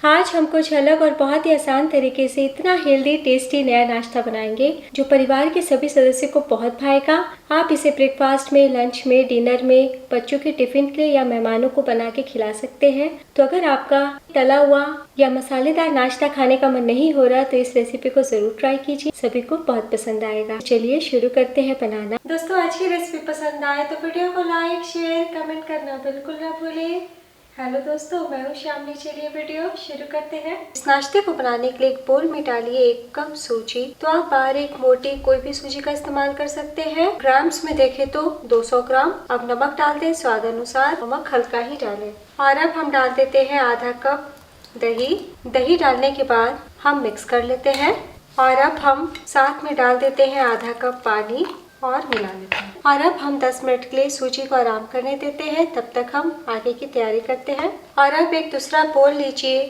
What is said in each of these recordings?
आज हम कुछ अलग और बहुत ही आसान तरीके से इतना हेल्दी टेस्टी नया नाश्ता बनाएंगे जो परिवार के सभी सदस्यों को बहुत भाएगा। आप इसे ब्रेकफास्ट में, लंच में, डिनर में, बच्चों के टिफिन के लिए या मेहमानों को बना के खिला सकते हैं। तो अगर आपका तला हुआ या मसालेदार नाश्ता खाने का मन नहीं हो रहा तो इस रेसिपी को जरूर ट्राई कीजिए, सभी को बहुत पसंद आएगा। चलिए शुरू करते हैं बनाना। दोस्तों, आज की रेसिपी पसंद आए तो वीडियो को लाइक, शेयर, कमेंट करना बिल्कुल ना भूलें। हेलो दोस्तों, मैं हूँ श्यामली। चलिए वीडियो शुरू करते हैं। इस नाश्ते को बनाने के लिए एक बोल में डालिए 1 कप सूजी। तो आप बारीक मोटी कोई भी सूजी का इस्तेमाल कर सकते हैं। ग्राम्स में देखें तो 200 ग्राम। अब नमक डाल दें स्वाद अनुसार, नमक हल्का ही डालें। और अब हम डाल देते हैं आधा कप दही। दही डालने के बाद हम मिक्स कर लेते हैं। और अब हम साथ में डाल देते हैं आधा कप पानी और मिला लेते हैं। और अब हम 10 मिनट के लिए सूजी को आराम करने देते हैं, तब तक हम आगे की तैयारी करते हैं। और अब एक दूसरा बोल लीजिए,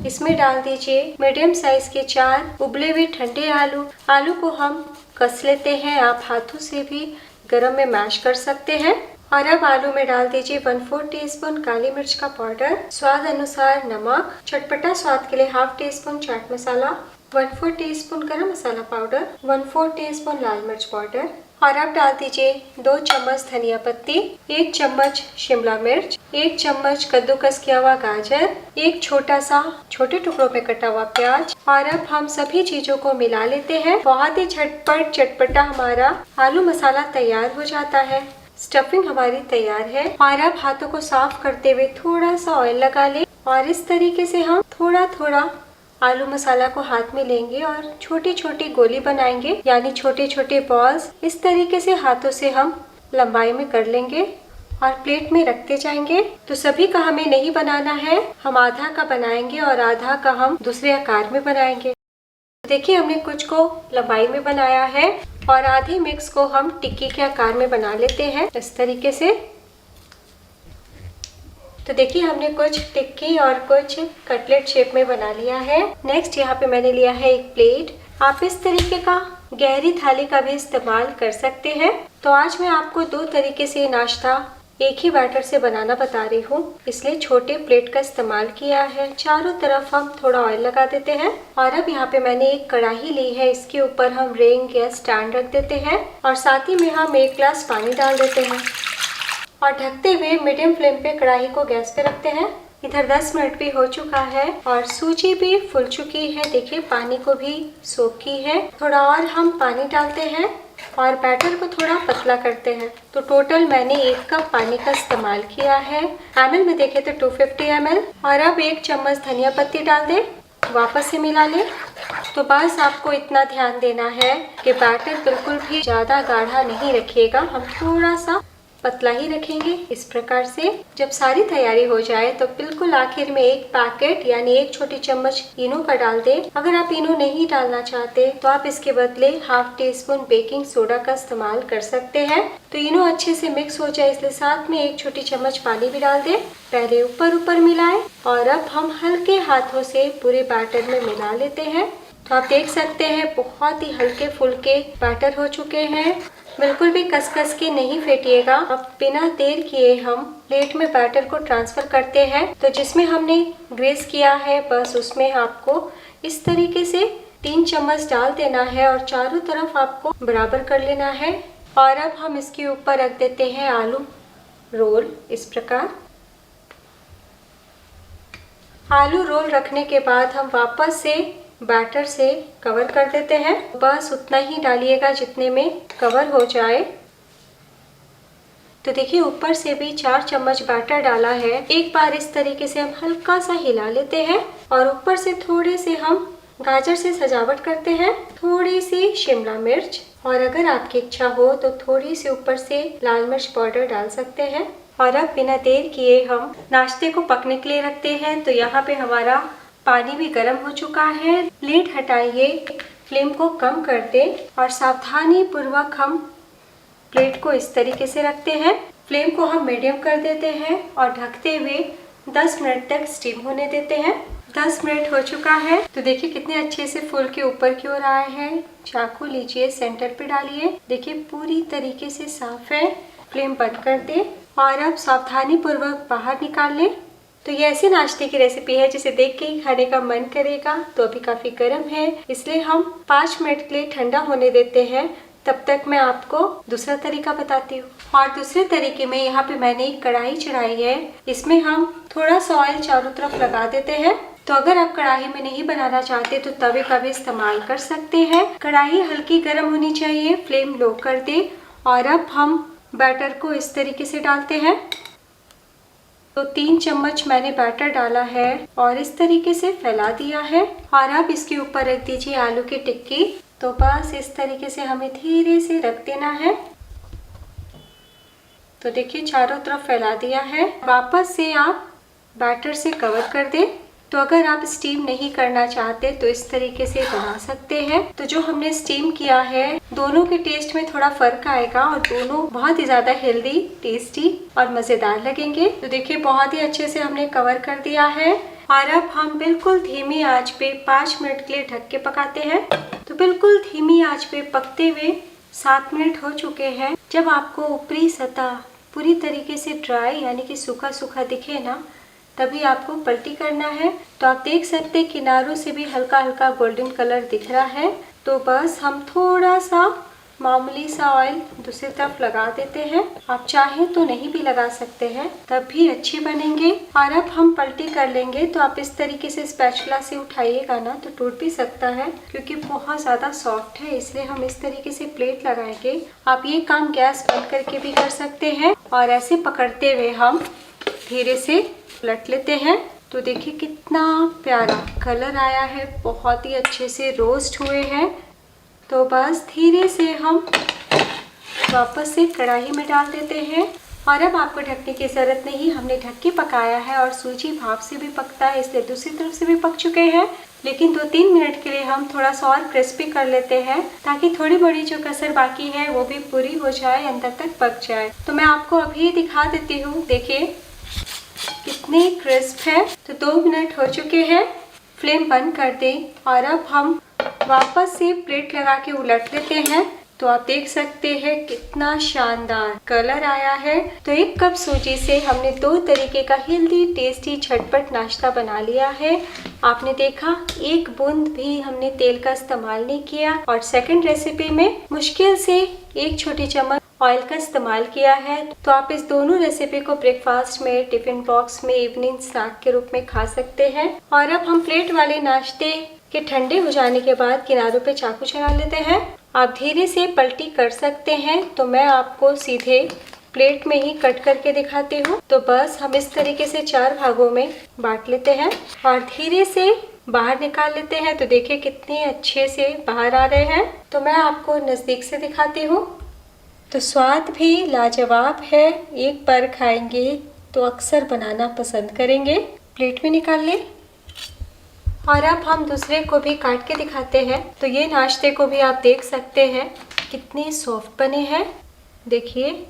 इसमें डाल दीजिए मीडियम साइज के 4 उबले हुए ठंडे आलू। आलू को हम कस लेते हैं, आप हाथों से भी गरम में मैश कर सकते हैं। और अब आलू में डाल दीजिए 1/4 टीस्पून काली मिर्च का पाउडर, स्वाद अनुसार नमक, चटपटा स्वाद के लिए ½ टीस्पून चाट मसाला, 1/4 टीस्पून गरम मसाला पाउडर, 1/4 टीस्पून लाल मिर्च पाउडर। और अब डाल दीजिए 2 चम्मच धनिया पत्ती, 1 चम्मच शिमला मिर्च, 1 चम्मच कद्दूकस किया हुआ गाजर, 1 छोटा सा छोटे टुकड़ों में कटा हुआ प्याज। और अब हम सभी चीजों को मिला लेते हैं। बहुत ही झटपट चटपटा हमारा आलू मसाला तैयार हो जाता है। स्टफिंग हमारी तैयार है। और अब हाथों को साफ करते हुए थोड़ा सा ऑयल लगा लें और इस तरीके से हम थोड़ा थोड़ा आलू मसाला को हाथ में लेंगे और छोटी छोटी गोली बनाएंगे, यानी छोटे छोटे बॉल्स। इस तरीके से हाथों से हम लंबाई में कर लेंगे और प्लेट में रखते जाएंगे। तो सभी का हमें नहीं बनाना है, हम आधा का बनाएंगे और आधा का हम दूसरे आकार में बनाएंगे। देखिए, हमने कुछ को लंबाई में बनाया है और आधे मिक्स को हम टिक्की के आकार में बना लेते हैं इस तरीके से। तो देखिए, हमने कुछ टिक्की और कुछ कटलेट शेप में बना लिया है। नेक्स्ट यहाँ पे मैंने लिया है एक प्लेट। आप इस तरीके का गहरी थाली का भी इस्तेमाल कर सकते हैं। तो आज मैं आपको 2 तरीके से नाश्ता एक ही बैटर से बनाना बता रही हूँ, इसलिए छोटे प्लेट का इस्तेमाल किया है। चारों तरफ हम थोड़ा ऑयल लगा देते हैं। और अब यहाँ पे मैंने एक कढ़ाई ली है, इसके ऊपर हम रिंग या स्टैंड रख देते हैं और साथ ही में हम 1 गिलास पानी डाल देते हैं और ढकते हुए मीडियम फ्लेम पे कढ़ाई को गैस पे रखते हैं। इधर 10 मिनट भी हो चुका है और सूजी भी फूल चुकी है। देखिए, पानी को भी सोख की है। थोड़ा और हम पानी डालते हैं और बैटर को थोड़ा पतला करते हैं। तो टोटल मैंने 1 कप पानी का इस्तेमाल किया है। ml में देखें तो 250 ml। और अब 1 चम्मच धनिया पत्ती डाल दें, वापस से मिला लें। तो बस आपको इतना ध्यान देना है कि बैटर बिल्कुल भी ज्यादा गाढ़ा नहीं रखिएगा, हम थोड़ा सा पतला ही रखेंगे। इस प्रकार से जब सारी तैयारी हो जाए तो बिल्कुल आखिर में 1 पैकेट यानी 1 छोटी चम्मच इनो का डाल दें। अगर आप इनो नहीं डालना चाहते तो आप इसके बदले ½ टीस्पून बेकिंग सोडा का इस्तेमाल कर सकते हैं। तो इनो अच्छे से मिक्स हो जाए इसलिए साथ में 1 छोटी चम्मच पानी भी डाल दें। पहले ऊपर ऊपर मिलाएं और अब हम हल्के हाथों से पूरे बैटर में मिला लेते हैं। तो आप देख सकते हैं बहुत ही हल्के फुल्के बैटर हो चुके हैं। बिल्कुल भी कस के नहीं फेंटिएगा। अब बिना देर किए हम प्लेट में बैटर को ट्रांसफर करते हैं। तो जिसमें हमने ग्रेस किया है बस उसमें आपको इस तरीके से 3 चम्मच डाल देना है और चारों तरफ आपको बराबर कर लेना है। और अब हम इसके ऊपर रख देते हैं आलू रोल। इस प्रकार आलू रोल रखने के बाद हम वापस से बैटर से कवर कर देते हैं। बस उतना ही डालिएगा जितने में कवर हो जाए। तो देखिए, ऊपर से भी 4 चम्मच बैटर डाला है। एक बार इस तरीके से हम हल्का सा हिला लेते हैं और ऊपर से थोड़े से हम गाजर से सजावट करते हैं, थोड़ी सी शिमला मिर्च और अगर आपकी इच्छा हो तो थोड़ी सी ऊपर से लाल मिर्च पाउडर डाल सकते हैं। और अब बिना देर किए हम नाश्ते को पकने के लिए रखते हैं। तो यहाँ पे हमारा पानी भी गर्म हो चुका है। प्लेट हटाइए, फ्लेम को कम कर दें और सावधानी पूर्वक हम प्लेट को इस तरीके से रखते हैं। फ्लेम को हम मीडियम कर देते हैं और ढकते हुए 10 मिनट तक स्टीम होने देते हैं। 10 मिनट हो चुका है। तो देखिए कितने अच्छे से फूल के ऊपर की ओर आए हैं। चाकू लीजिए, सेंटर पे डालिए। देखिए पूरी तरीके से साफ है। फ्लेम बंद कर दें और अब सावधानी पूर्वक बाहर निकाल लें। तो ये ऐसे नाश्ते की रेसिपी है जिसे देख के ही खाने का मन करेगा। तो अभी काफी गर्म है, इसलिए हम 5 मिनट के लिए ठंडा होने देते हैं। तब तक मैं आपको दूसरा तरीका बताती हूँ। और दूसरे तरीके में यहाँ पे मैंने एक कढ़ाई चढ़ाई है, इसमें हम थोड़ा सा ऑयल चारों तरफ लगा देते हैं। तो अगर आप कढ़ाई में नहीं बनाना चाहते तो तवे का भी इस्तेमाल कर सकते हैं। कढ़ाई हल्की गर्म होनी चाहिए, फ्लेम लो कर दे। और अब हम बैटर को इस तरीके से डालते हैं। तो 3 चम्मच मैंने बैटर डाला है और इस तरीके से फैला दिया है। और अब इसके ऊपर रख दीजिए आलू की टिक्की। तो बस इस तरीके से हमें धीरे से रख देना है। तो देखिए चारों तरफ फैला दिया है। वापस से आप बैटर से कवर कर दें। तो अगर आप स्टीम नहीं करना चाहते तो इस तरीके से बना सकते हैं। तो जो हमने स्टीम किया है, दोनों के टेस्ट में थोड़ा फर्क आएगा और दोनों बहुत ही ज्यादा हेल्दी, टेस्टी और मजेदार लगेंगे। तो देखिए बहुत ही अच्छे से हमने कवर कर दिया है। और अब हम बिल्कुल धीमी आंच पे 5 मिनट के लिए ढक के पकाते हैं। तो बिल्कुल धीमी आंच पे पकते हुए 7 मिनट हो चुके हैं। जब आपको ऊपरी सतह पूरी तरीके से ड्राई यानी कि सूखा सूखा दिखे ना, तभी आपको पलटी करना है। तो आप देख सकते हैं किनारों से भी हल्का हल्का गोल्डन कलर दिख रहा है। तो बस हम थोड़ा सा मामूली सा ऑयल दूसरी तरफ लगा देते हैं। आप चाहें तो नहीं भी लगा सकते हैं, तब भी अच्छी बनेंगे। और अब हम पलटी कर लेंगे। तो आप इस तरीके से स्पैचुला से उठाइएगा ना तो टूट भी सकता है, क्योंकि बहुत ज़्यादा सॉफ्ट है, इसलिए हम इस तरीके से प्लेट लगाएंगे। आप ये काम गैस बंद करके भी कर सकते हैं। और ऐसे पकड़ते हुए हम धीरे से पलट लेते हैं। तो देखिए कितना प्यारा कलर आया है, बहुत ही अच्छे से रोस्ट हुए हैं। तो बस धीरे से हम वापस से कढ़ाई में डाल देते हैं। और अब आपको ढकने की ज़रूरत नहीं, हमने ढक के पकाया है और सूजी भाप से भी पकता है, इसलिए दूसरी तरफ से भी पक चुके हैं। लेकिन 2-3 मिनट के लिए हम थोड़ा सा और क्रिस्पी कर लेते हैं, ताकि थोड़ी बड़ी जो कसर बाकी है वो भी पूरी हो जाए, अंदर तक पक जाए। तो मैं आपको अभी दिखा देती हूँ, देखिए कितनी क्रिस्प है। तो 2 मिनट हो चुके हैं, फ्लेम बंद कर दें। और अब हम वापस से प्लेट लगा के उलट लेते हैं। तो आप देख सकते हैं कितना शानदार कलर आया है। तो 1 कप सूजी से हमने 2 तरीके का हेल्दी, टेस्टी, झटपट नाश्ता बना लिया है। आपने देखा 1 बूंद भी हमने तेल का इस्तेमाल नहीं किया। और सेकंड रेसिपी में मुश्किल से 1 छोटी चम्मच ऑयल का इस्तेमाल किया है। तो आप इस दोनों रेसिपी को ब्रेकफास्ट में, टिफिन बॉक्स में, इवनिंग स्नैक के रूप में खा सकते हैं। और अब हम प्लेट वाले नाश्ते के ठंडे हो जाने के बाद किनारों पे चाकू चला लेते हैं। आप धीरे से पलटी कर सकते हैं। तो मैं आपको सीधे प्लेट में ही कट करके दिखाती हूँ। तो बस हम इस तरीके से 4 भागों में बांट लेते हैं और धीरे से बाहर निकाल लेते हैं। तो देखिए कितने अच्छे से बाहर आ रहे हैं। तो मैं आपको नज़दीक से दिखाती हूँ। तो स्वाद भी लाजवाब है, एक बार खाएंगे तो अक्सर बनाना पसंद करेंगे। प्लेट में निकाल लें। और अब हम दूसरे को भी काट के दिखाते हैं। तो ये नाश्ते को भी आप देख सकते हैं कितने सॉफ्ट बने हैं। देखिए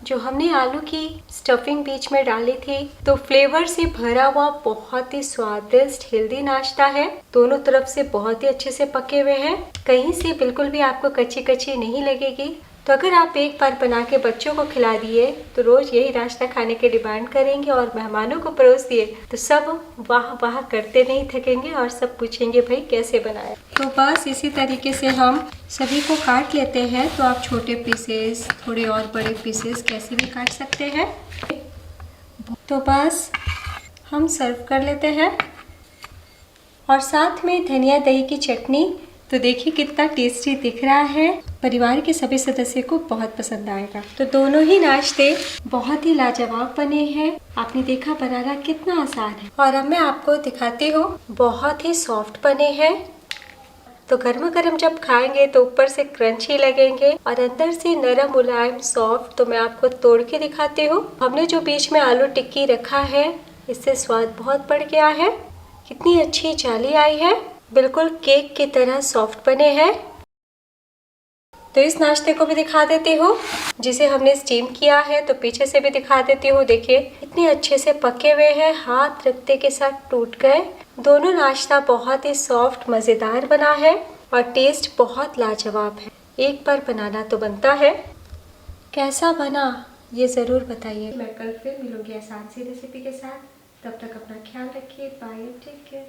जो हमने आलू की स्टफिंग बीच में डाली थी, तो फ्लेवर से भरा हुआ बहुत ही स्वादिष्ट हेल्दी नाश्ता है। दोनों तरफ से बहुत ही अच्छे से पके हुए हैं, कहीं से बिल्कुल भी आपको कच्ची कच्ची नहीं लगेगी। तो अगर आप एक बार बना के बच्चों को खिला दिए तो रोज यही नाश्ता खाने की डिमांड करेंगे, और मेहमानों को परोस दिए तो सब वाह वाह करते नहीं थकेंगे और सब पूछेंगे भाई कैसे बनाया। तो बस इसी तरीके से हम सभी को काट लेते हैं। तो आप छोटे पीसेस, थोड़े और बड़े पीसेस कैसे भी काट सकते हैं। तो बस हम सर्व कर लेते हैं और साथ में धनिया दही की चटनी। तो देखिए कितना टेस्टी दिख रहा है, परिवार के सभी सदस्य को बहुत पसंद आएगा। तो दोनों ही नाश्ते बहुत ही लाजवाब बने हैं। आपने देखा बनाना कितना आसान है। और अब मैं आपको दिखाती हूँ, बहुत ही सॉफ्ट बने हैं। तो गर्मा गर्म जब खाएंगे तो ऊपर से क्रंची लगेंगे और अंदर से नरम मुलायम सॉफ्ट। तो मैं आपको तोड़ के दिखाती हूँ। हमने जो बीच में आलू टिक्की रखा है, इससे स्वाद बहुत बढ़ गया है। कितनी अच्छी जाली आई है, बिल्कुल केक की तरह सॉफ्ट बने हैं। तो इस नाश्ते को भी दिखा देती हूँ जिसे हमने स्टीम किया है। तो पीछे से भी दिखा देती हूँ। देखिए इतने अच्छे से पके हुए हैं, हाथ रखते के साथ टूट गए। दोनों नाश्ता बहुत ही सॉफ्ट मज़ेदार बना है और टेस्ट बहुत लाजवाब है। एक बार बनाना तो बनता है। कैसा बना ये ज़रूर बताइए। मैं कल फिर मिलूंगी आसान सी रेसिपी के साथ। तब तक अपना ख्याल रखिए। Bye, take care.